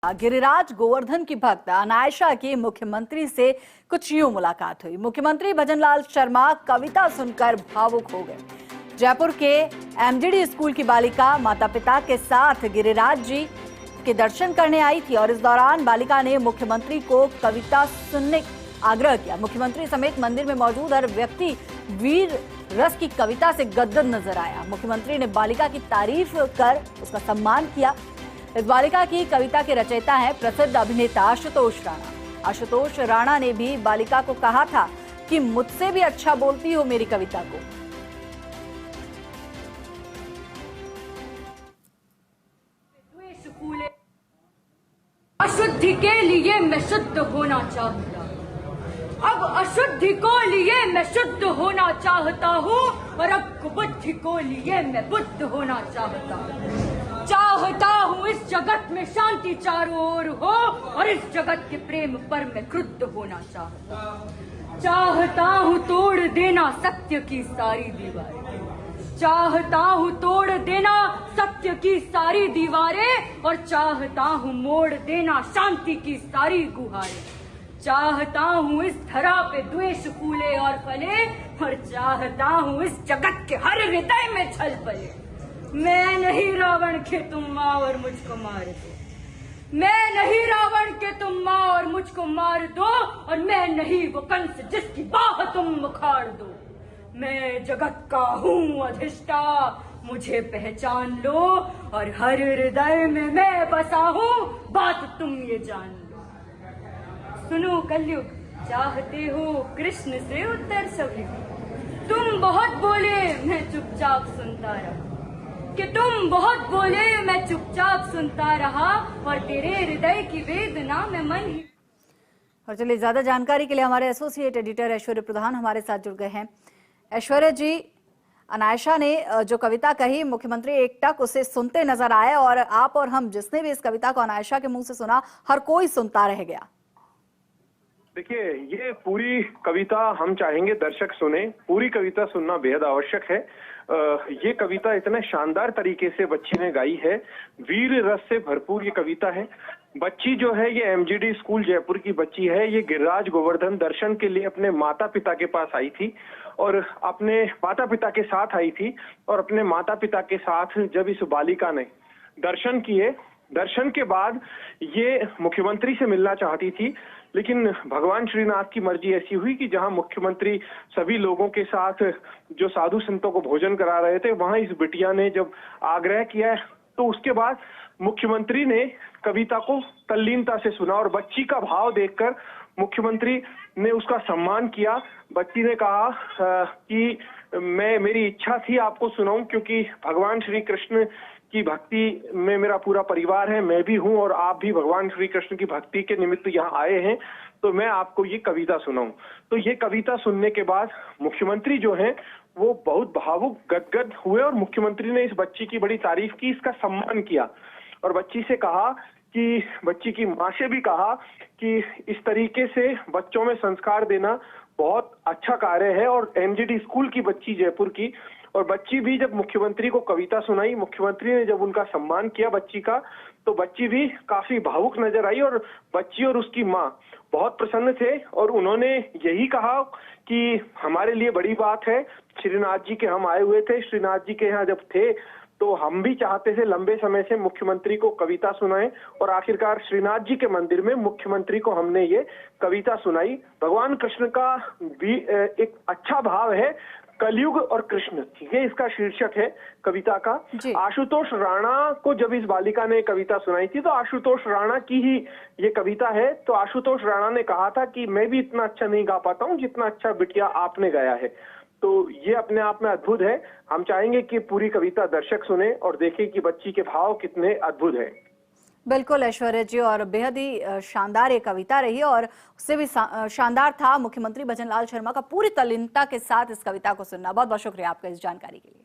गिरिराज गोवर्धन की भक्त अनायशा की मुख्यमंत्री से कुछ यूं मुलाकात हुई। मुख्यमंत्री भजनलाल शर्मा कविता सुनकर भावुक हो गए। जयपुर के एमजीडी स्कूल की बालिका माता पिता के साथ गिरिराज जी के दर्शन करने आई थी और इस दौरान बालिका ने मुख्यमंत्री को कविता सुनने का आग्रह किया। मुख्यमंत्री समेत मंदिर में मौजूद हर व्यक्ति वीर रस की कविता से गदगद नजर आया। मुख्यमंत्री ने बालिका की तारीफ कर उसका सम्मान किया। इस बालिका की कविता के रचयिता हैं प्रसिद्ध अभिनेता आशुतोष राणा। आशुतोष राणा ने भी बालिका को कहा था कि मुझसे भी अच्छा बोलती हो मेरी कविता को। अशुद्धि के लिए मैं शुद्ध होना चाहता, अब अशुद्धि को लिए मैं शुद्ध होना चाहता हूँ और अब कुबुद्धि को लिए मैं बुद्ध होना चाहता हूँ इस जगत में शांति चारों ओर हो और इस जगत के प्रेम पर मैं क्रुद्ध होना चाहता हूँ तोड़ देना सत्य की सारी दीवारें, चाहता हूँ तोड़ देना सत्य की सारी दीवारें और चाहता हूँ मोड़ देना शांति की सारी गुहारें। चाहता हूँ इस धरा पे द्वेष फूले और फले और चाहता हूँ इस जगत के हर हृदय में छल पले। मैं नहीं रावण के तुम माँ और मुझको मार दो, मैं नहीं रावण के तुम माँ और मुझको मार दो और मैं नहीं वो कंस जिसकी बाह तुम उखाड़ दो। मैं जगत का हूँ अधिष्ठा, मुझे पहचान लो और हर हृदय में मैं बसा हूँ, बात तुम ये जान लो। सुनो कलयुग, चाहते हो कृष्ण से उत्तर सभी, तुम बहुत बोले मैं चुपचाप सुनता रहा, कि तुम बहुत बोले मैं चुपचाप सुनता रहा और तेरे हृदय की वेदना में मन ही। और चलिए ज्यादा जानकारी के लिए हमारे एसोसिएट एडिटर ऐश्वर्य प्रधान हमारे साथ जुड़ गए हैं। ऐश्वर्य जी, अनायशा ने जो कविता कही मुख्यमंत्री एकटक उसे सुनते नजर आए और आप और हम जिसने भी इस कविता को अनायशा के मुंह से सुना हर कोई सुनता रह गया। देखिए, ये पूरी कविता हम चाहेंगे दर्शक सुने। पूरी कविता सुनना बेहद आवश्यक है। ये कविता इतने शानदार तरीके से बच्ची ने गाई है, वीर रस से भरपूर ये कविता है। बच्ची जो है ये एमजीडी स्कूल जयपुर की बच्ची है। ये गिरिराज गोवर्धन दर्शन के लिए अपने माता पिता के पास आई थी और अपने माता पिता के साथ आई थी और अपने माता पिता के साथ जब इस बालिका ने दर्शन किए, दर्शन के बाद ये मुख्यमंत्री से मिलना चाहती थी, लेकिन भगवान श्रीनाथ की मर्जी ऐसी हुई कि जहां मुख्यमंत्री सभी लोगों के साथ जो साधु संतों को भोजन करा रहे थे वहां इस बिटिया ने जब आग्रह किया तो उसके बाद मुख्यमंत्री ने कविता को तल्लीनता से सुना और बच्ची का भाव देखकर मुख्यमंत्री ने उसका सम्मान किया। बच्ची ने कहा कि मेरी इच्छा थी आपको सुनाऊं क्योंकि भगवान श्री कृष्ण की भक्ति में मेरा पूरा परिवार है, मैं भी हूं और आप भी भगवान श्री कृष्ण की भक्ति के निमित्त यहाँ आए हैं, तो मैं आपको ये कविता सुनाऊं। तो ये कविता सुनने के बाद मुख्यमंत्री जो हैं वो बहुत भावुक गदगद हुए और मुख्यमंत्री ने इस बच्ची की बड़ी तारीफ की, इसका सम्मान किया और बच्ची से कहा कि बच्ची की माँ से भी कहा कि इस तरीके से बच्चों में संस्कार देना बहुत अच्छा कार्य है। और एमजीडी स्कूल की बच्ची जयपुर की, और बच्ची भी जब मुख्यमंत्री को कविता सुनाई, मुख्यमंत्री ने जब उनका सम्मान किया बच्ची का, तो बच्ची भी काफी भावुक नजर आई और बच्ची और उसकी माँ बहुत प्रसन्न थे और उन्होंने यही कहा कि हमारे लिए बड़ी बात है, श्रीनाथ जी के हम आए हुए थे, श्रीनाथ जी के यहाँ जब थे तो हम भी चाहते थे लंबे समय से मुख्यमंत्री को कविता सुनाएं और आखिरकार श्रीनाथ जी के मंदिर में मुख्यमंत्री को हमने ये कविता सुनाई। भगवान कृष्ण का भी एक अच्छा भाव है, कलयुग और कृष्ण, ये इसका शीर्षक है कविता का। आशुतोष राणा को जब इस बालिका ने कविता सुनाई थी तो आशुतोष राणा की ही ये कविता है। तो आशुतोष राणा ने कहा था कि मैं भी इतना अच्छा नहीं गा पाता हूँ जितना अच्छा बिटिया आपने गाया है। तो ये अपने आप में अद्भुत है। हम चाहेंगे कि पूरी कविता दर्शक सुने और देखें कि बच्ची के भाव कितने अद्भुत है। बिल्कुल ऐश्वर्या जी, और बेहद ही शानदार ये कविता रही और उससे भी शानदार था मुख्यमंत्री भजनलाल शर्मा का पूरी तल्लीनता के साथ इस कविता को सुनना। बहुत बहुत शुक्रिया आपका इस जानकारी के लिए।